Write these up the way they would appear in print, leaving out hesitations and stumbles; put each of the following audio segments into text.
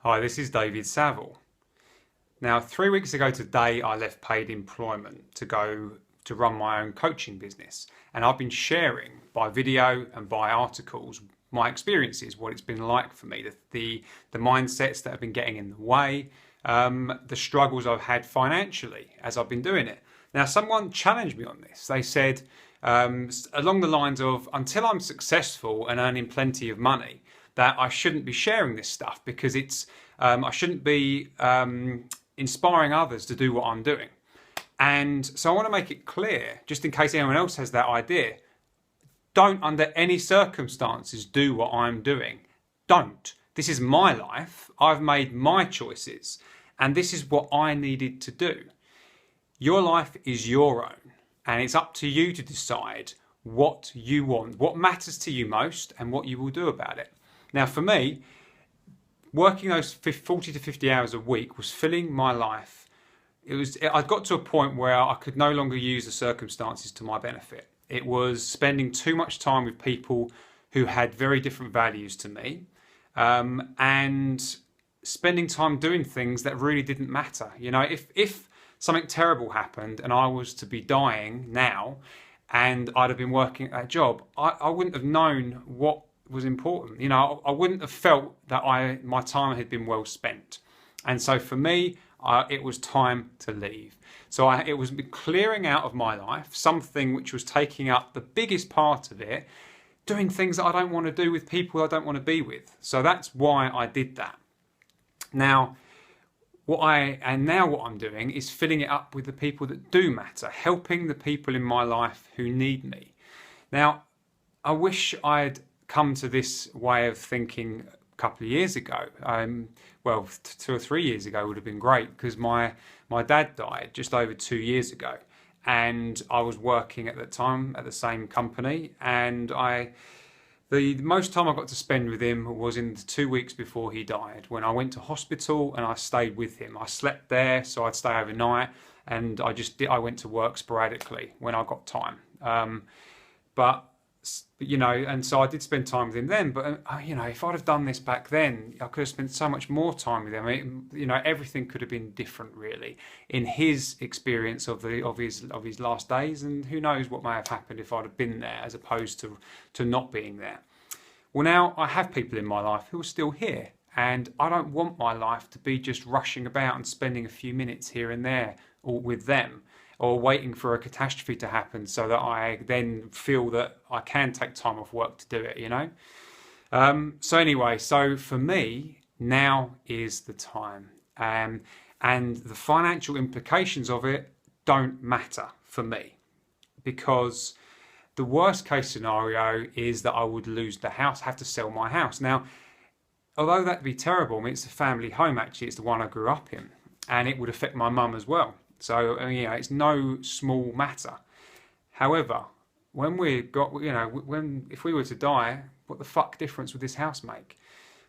Hi, this is David Saville. Now, 3 weeks ago today, I left paid employment to go to run my own coaching business. And I've been sharing by video and by articles my experiences, what it's been like for me, the mindsets that have been getting in the way, the struggles I've had financially as I've been doing it. Now, someone challenged me on this. They said, along the lines of, until I'm successful and earning plenty of money, that I shouldn't be sharing this stuff because I shouldn't be inspiring others to do what I'm doing. And so I want to make it clear, just in case anyone else has that idea, don't under any circumstances do what I'm doing. Don't. This is my life. I've made my choices and this is what I needed to do. Your life is your own and it's up to you to decide what you want, what matters to you most and what you will do about it. Now for me, working those 40 to 50 hours a week was filling my life. I got to a point where I could no longer use the circumstances to my benefit. It was spending too much time with people who had very different values to me, and spending time doing things that really didn't matter. You know, if something terrible happened and I was to be dying now and I'd have been working at that job, I wouldn't have known what was important. You know, I wouldn't have felt that my time had been well spent. And so for me, it was time to leave. So it was clearing out of my life something which was taking up the biggest part of it, doing things that I don't want to do with people I don't want to be with. So that's why I did that. Now, what I'm doing is filling it up with the people that do matter, helping the people in my life who need me. Now, I wish I'd come to this way of thinking a couple of years ago. Well, 2 or 3 years ago would have been great because my dad died just over 2 years ago, and I was working at the time at the same company, and the most time I got to spend with him was in the 2 weeks before he died, when I went to hospital and I stayed with him. I slept there, so I'd stay overnight, and I went to work sporadically when I got time. But you know, and so I did spend time with him then, but you know, if I'd have done this back then, I could have spent so much more time with him. You know, everything could have been different really in his experience of his last days, and who knows what may have happened if I'd have been there as opposed to not being there. Well, now I have people in my life who are still here, and I don't want my life to be just rushing about and spending a few minutes here and there or with them, or waiting for a catastrophe to happen so that I then feel that I can take time off work to do it, you know? So anyway, so for me, now is the time. And the financial implications of it don't matter for me, because the worst case scenario is that I would lose the house, have to sell my house. Now, although that'd be terrible, I mean, it's a family home actually, it's the one I grew up in, and it would affect my mum as well. So, you know, it's no small matter. However, when if we were to die, what the fuck difference would this house make?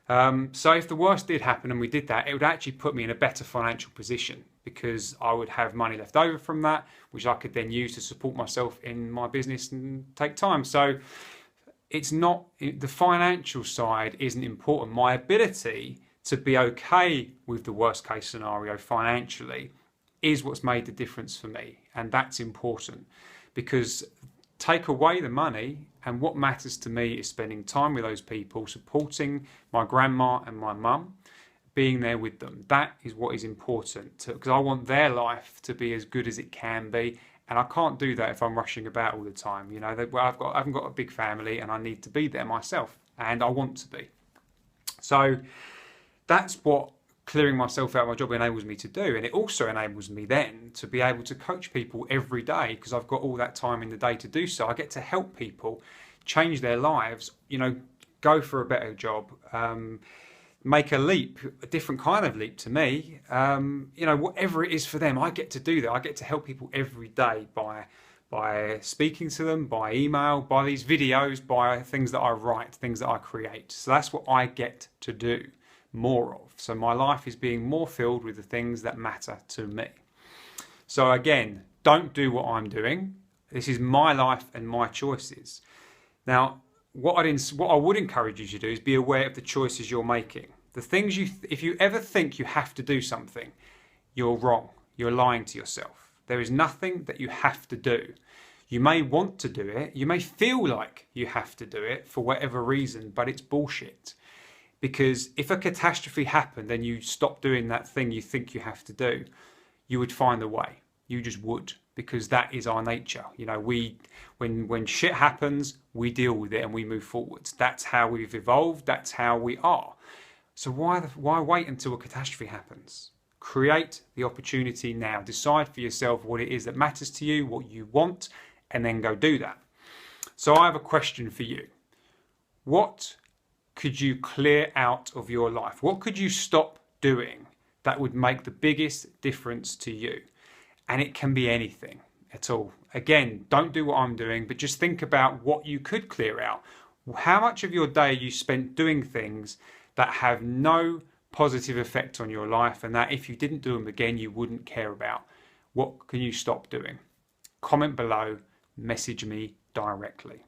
So if the worst did happen and we did that, it would actually put me in a better financial position, because I would have money left over from that, which I could then use to support myself in my business and take time. So it's not, the financial side isn't important. My ability to be okay with the worst case scenario financially is what's made the difference for me, and that's important, because take away the money and what matters to me is spending time with those people, supporting my grandma and my mum, being there with them. That is what is important, because I want their life to be as good as it can be, and I can't do that if I'm rushing about all the time. You know, I haven't got a big family and I need to be there myself, and I want to be. So that's what clearing myself out of my job enables me to do, and it also enables me then to be able to coach people every day, because I've got all that time in the day to do so. I get to help people change their lives, you know, go for a better job, make a leap, a different kind of leap to me, you know, whatever it is for them. I get to do that. I get to help people every day by speaking to them, by email, by these videos, by things that I write, things that I create. So that's what I get to do more of. So my life is being more filled with the things that matter to me. So again, don't do what I'm doing. This is my life and my choices. Now, what I would encourage you to do is be aware of the choices you're making. The things if you ever think you have to do something, you're wrong. You're lying to yourself. There is nothing that you have to do. You may want to do it. You may feel like you have to do it for whatever reason, but it's bullshit. Because if a catastrophe happened and you stop doing that thing you think you have to do, you would find a way. You just would, because that is our nature. You know, when shit happens, we deal with it and we move forwards. That's how we've evolved. That's how we are. So why wait until a catastrophe happens? Create the opportunity now. Decide for yourself what it is that matters to you, what you want, and then go do that. So I have a question for you. What could you clear out of your life? What could you stop doing that would make the biggest difference to you? And it can be anything at all. Again, don't do what I'm doing, but just think about what you could clear out. How much of your day you spent doing things that have no positive effect on your life, and that if you didn't do them again, you wouldn't care about? What can you stop doing? Comment below, message me directly.